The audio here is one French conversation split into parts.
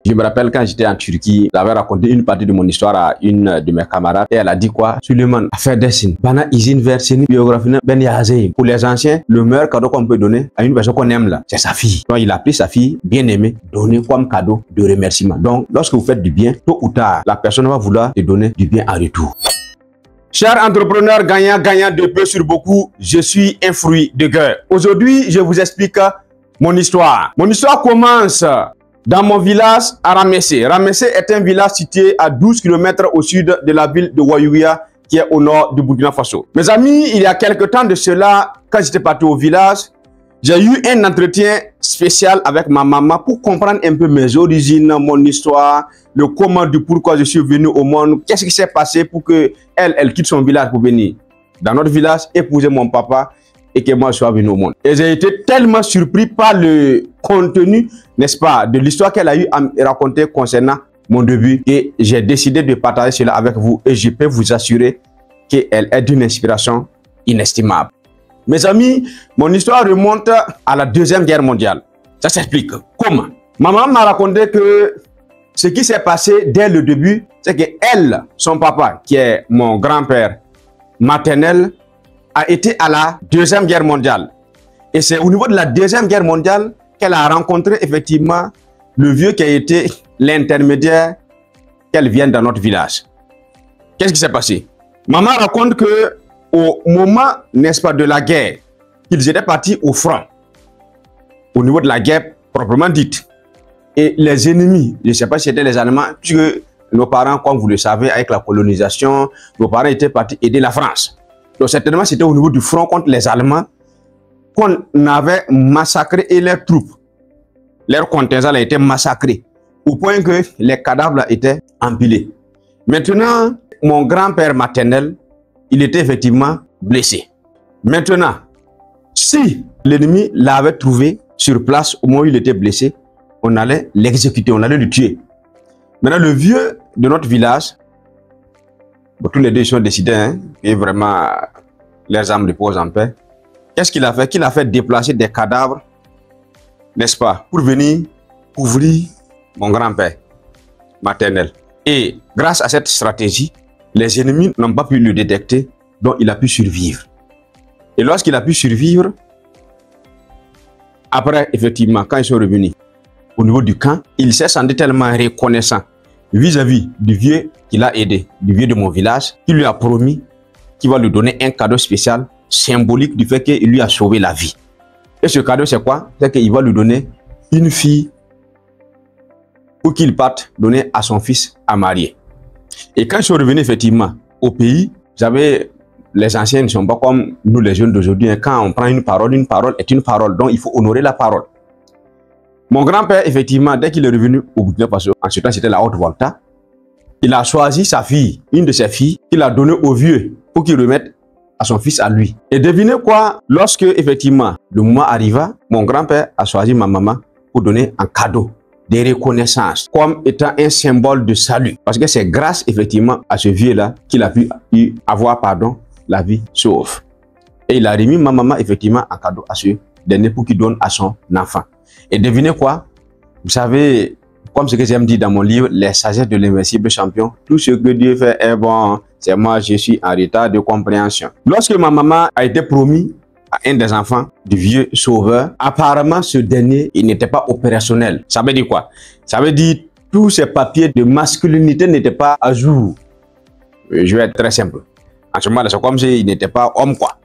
Je me rappelle quand j'étais en Turquie, j'avais raconté une partie de mon histoire à une de mes camarades et elle a dit quoi? Suleiman a fait des signes. Bana izin vers une biographie ben yazé. Pour les anciens, le meilleur cadeau qu'on peut donner à une personne qu'on aime là, c'est sa fille. Donc il a pris sa fille bien aimée, donné comme cadeau de remerciement. Donc lorsque vous faites du bien, tôt ou tard, la personne va vouloir te donner du bien en retour. Chers entrepreneurs gagnants de peu sur beaucoup, je suis un fruit de guerre. Aujourd'hui, je vous explique mon histoire. Mon histoire commence dans mon village à Ramessé. Ramessé est un village situé à 12 km au sud de la ville de Ouayouya, qui est au nord du Burkina Faso. Mes amis, il y a quelque temps de cela, quand j'étais parti au village, j'ai eu un entretien spécial avec ma maman pour comprendre un peu mes origines, mon histoire, le comment, du pourquoi je suis venu au monde, qu'est-ce qui s'est passé pour que elle quitte son village pour venir dans notre village, épouser mon papa et que moi je sois venu au monde. Et j'ai été tellement surpris par le contenu, n'est-ce pas, de l'histoire qu'elle a eu à me raconter concernant mon début et j'ai décidé de partager cela avec vous et je peux vous assurer qu'elle est d'une inspiration inestimable. Mes amis, mon histoire remonte à la Deuxième Guerre mondiale. Ça s'explique. Comment? Maman m'a raconté que ce qui s'est passé dès le début, c'est que elle, son papa, qui est mon grand-père maternel, a été à la Deuxième Guerre mondiale. Et c'est au niveau de la Deuxième Guerre mondiale qu'elle a rencontré effectivement le vieux qui a été l'intermédiaire qu'elle vienne dans notre village. Qu'est-ce qui s'est passé? Maman raconte que au moment, n'est-ce pas, de la guerre, ils étaient partis au front, au niveau de la guerre proprement dite. Et les ennemis, je ne sais pas si c'était les Allemands, puisque nos parents, comme vous le savez, avec la colonisation, nos parents étaient partis aider la France. Donc certainement, c'était au niveau du front contre les Allemands qu'on avait massacré et leurs troupes, leur contingent a été massacré, au point que les cadavres étaient empilés. Maintenant, mon grand-père maternel, il était effectivement blessé. Maintenant, si l'ennemi l'avait trouvé sur place au moment où il était blessé, on allait l'exécuter, on allait le tuer. Maintenant, le vieux de notre village, bon, tous les deux sont décidés, hein, et vraiment, leurs âmes reposent en paix. Qu'est-ce qu'il a fait? Qu'il a fait déplacer des cadavres, n'est-ce pas, pour venir couvrir mon grand-père maternel. Et grâce à cette stratégie, les ennemis n'ont pas pu le détecter, donc il a pu survivre. Et lorsqu'il a pu survivre, après, effectivement, quand ils sont revenus au niveau du camp, il s'est senti tellement reconnaissant vis-à-vis du vieux qu'il a aidé, du vieux de mon village, qu'il lui a promis qu'il va lui donner un cadeau spécial, symbolique du fait qu'il lui a sauvé la vie. Et ce cadeau, c'est quoi? C'est qu'il va lui donner une fille pour qu'il parte donner à son fils à marier. Et quand ils sont revenus effectivement au pays, les anciens ne sont pas comme nous les jeunes d'aujourd'hui. Quand on prend une parole est une parole. Donc il faut honorer la parole. Mon grand-père, effectivement, dès qu'il est revenu au Burkina Faso, en ce temps c'était la Haute-Volta, il a choisi sa fille, une de ses filles, qu'il a donnée au vieux pour qu'il remette à son fils à lui. Et devinez quoi? Lorsque effectivement le moment arriva, mon grand-père a choisi ma maman pour donner un cadeau de reconnaissance comme étant un symbole de salut. Parce que c'est grâce effectivement à ce vieux-là qu'il a pu avoir, la vie sauve. Et il a remis ma maman effectivement en cadeau à ce dernier pour qu'il donne à son enfant. Et devinez quoi? Vous savez, comme ce que j'aime dire dans mon livre, Les sagesses de l'invincible champion, tout ce que Dieu fait est bon, c'est moi, je suis en retard de compréhension. Lorsque ma maman a été promis à un des enfants du vieux sauveur, apparemment ce dernier, il n'était pas opérationnel. Ça veut dire quoi? Ça veut dire tous ces papiers de masculinité n'étaient pas à jour. Je vais être très simple. En ce moment, c'est comme s'il n'était pas homme, quoi.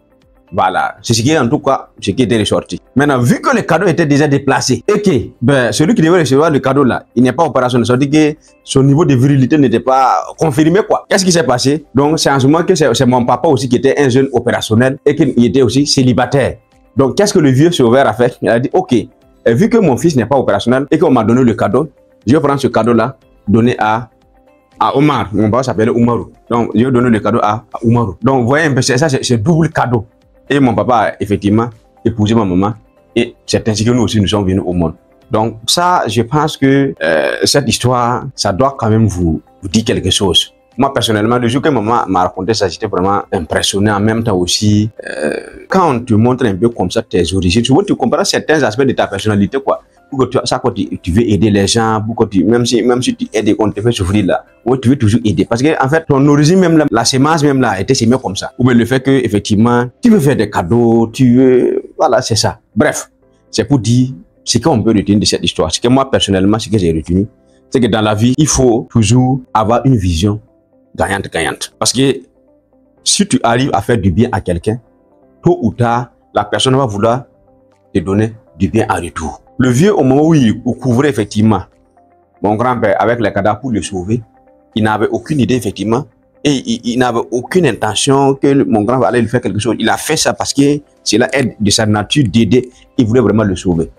Voilà, c'est ce qui est en tout cas, ce qui était ressorti. Maintenant, vu que le cadeau était déjà déplacé et que celui qui devait recevoir le cadeau là, il n'est pas opérationnel, ça veut dire que son niveau de virilité n'était pas confirmé, quoi. Qu'est-ce qui s'est passé? Donc, c'est en ce moment que c'est mon papa aussi qui était un jeune opérationnel et qu'il était aussi célibataire. Donc, qu'est-ce que le vieux sauveur a fait? Il a dit, ok, vu que mon fils n'est pas opérationnel et qu'on m'a donné le cadeau, je vais prendre ce cadeau là, donner à Omar. Mon papa s'appelait Oumarou. Donc, je vais donner le cadeau à Oumarou. Donc, vous voyez un peu, ça, c'est double cadeau. Et mon papa a effectivement épousé ma maman. Et c'est ainsi que nous aussi, nous sommes venus au monde. Donc ça, je pense que cette histoire, ça doit quand même vous dire quelque chose. Moi, personnellement, le jour que maman m'a raconté ça, j'étais vraiment impressionné. En même temps aussi, quand on te montre un peu comme ça tes origines, souvent tu comprends certains aspects de ta personnalité, quoi. pour que ça, quand tu veux aider les gens, pour que même si tu aides et qu'on te fait souffrir là, ouais, tu veux toujours aider. Parce que, en fait, ton origine même là, la sémence même là, a été sémée comme ça. Ou bien le fait que, effectivement, tu veux faire des cadeaux, tu veux, voilà, c'est ça. Bref, c'est pour dire ce qu'on peut retenir de cette histoire. Ce que moi, personnellement, ce que j'ai retenu, c'est que dans la vie, il faut toujours avoir une vision gagnante-gagnante. Parce que si tu arrives à faire du bien à quelqu'un, tôt ou tard, la personne va vouloir te donner du bien en retour. Le vieux, au moment où il couvrait effectivement mon grand-père avec les cadavres pour le sauver, il n'avait aucune idée effectivement et il n'avait aucune intention que mon grand-père allait lui faire quelque chose. Il a fait ça parce que cela est de sa nature d'aider. Il voulait vraiment le sauver.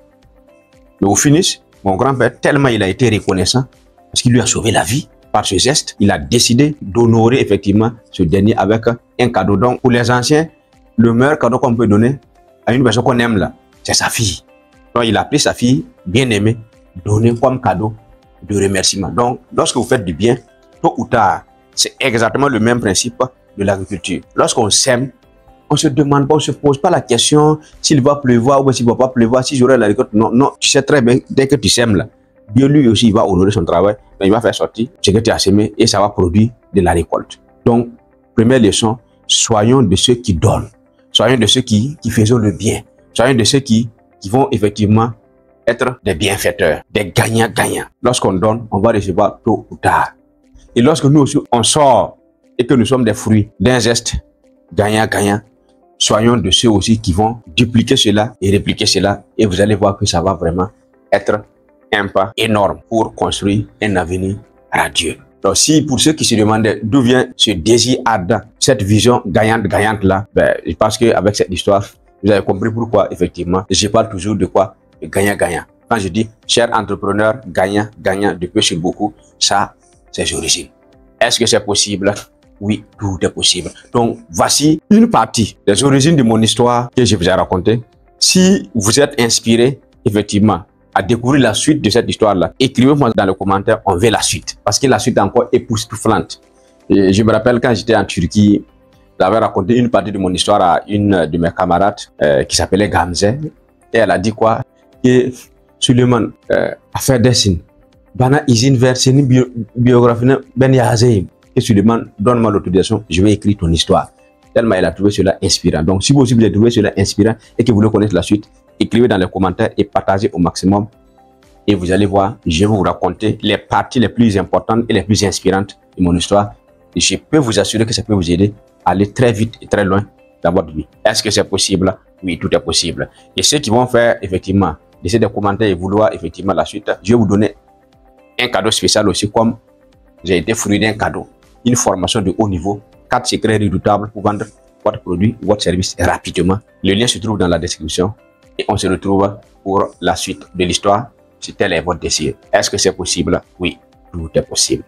Mais au finish, mon grand-père, tellement il a été reconnaissant parce qu'il lui a sauvé la vie par ce geste, il a décidé d'honorer effectivement ce dernier avec un cadeau. Donc pour les anciens, le meilleur cadeau qu'on peut donner à une personne qu'on aime là, c'est sa fille. Donc il a pris sa fille bien aimée, donné comme cadeau de remerciement. Donc lorsque vous faites du bien, tôt ou tard, c'est exactement le même principe de l'agriculture. Lorsqu'on sème, on se demande pas, on se pose pas la question s'il va pleuvoir ou s'il va pas pleuvoir, si j'aurai la récolte. Non, non, tu sais très bien, dès que tu sèmes là, Dieu lui aussi il va honorer son travail, mais il va faire sortir ce que tu as semé et ça va produire de la récolte. Donc, première leçon, soyons de ceux qui donnent, soyons de ceux qui faisons le bien, soyons de ceux qui vont effectivement être des bienfaiteurs, des gagnants-gagnants. Lorsqu'on donne, on va recevoir tôt ou tard. Et lorsque nous aussi, on sort et que nous sommes des fruits d'un geste gagnant-gagnant, soyons de ceux aussi qui vont dupliquer cela et répliquer cela. Et vous allez voir que ça va vraiment être un pas énorme pour construire un avenir radieux. Donc, si pour ceux qui se demandaient d'où vient ce désir ardent, cette vision gagnante là, ben, je pense qu'avec cette histoire, vous avez compris pourquoi, effectivement, je parle toujours de quoi? De gagnant-gagnant. Quand je dis, cher entrepreneur, gagnant, de peu sur beaucoup, ça, c'est ses origines. Est-ce que c'est possible? Oui, tout est possible. Donc, voici une partie des origines de mon histoire que je vous ai racontée. Si vous êtes inspiré, effectivement, à découvrir la suite de cette histoire-là, écrivez-moi dans les commentaires, on veut la suite. Parce que la suite est encore époustouflante. Et je me rappelle quand j'étais en Turquie, j'avais raconté une partie de mon histoire à une de mes camarades qui s'appelait Gamze. Et elle a dit quoi? Que Suleiman a fait des signes. Bana izin vers une biographie ben yazé. Et Suleiman, donne-moi l'autorisation, je vais écrire ton histoire. Tellement elle a trouvé cela inspirant. Donc si vous aussi vous avez trouvé cela inspirant et que vous voulez connaître la suite, écrivez dans les commentaires et partagez au maximum. Et vous allez voir, je vais vous raconter les parties les plus importantes et les plus inspirantes de mon histoire. Et je peux vous assurer que ça peut vous aider à aller très vite et très loin dans votre vie. Est-ce que c'est possible? Oui, tout est possible. Et ceux qui vont faire, effectivement, laisser des commentaires et vouloir, effectivement, la suite, je vais vous donner un cadeau spécial aussi, comme j'ai été fruit d'un cadeau. Une formation de haut niveau, 4 secrets redoutables pour vendre votre produit ou votre service rapidement. Le lien se trouve dans la description. Et on se retrouve pour la suite de l'histoire. Si tel est votre désir. Est-ce que c'est possible? Oui, tout est possible.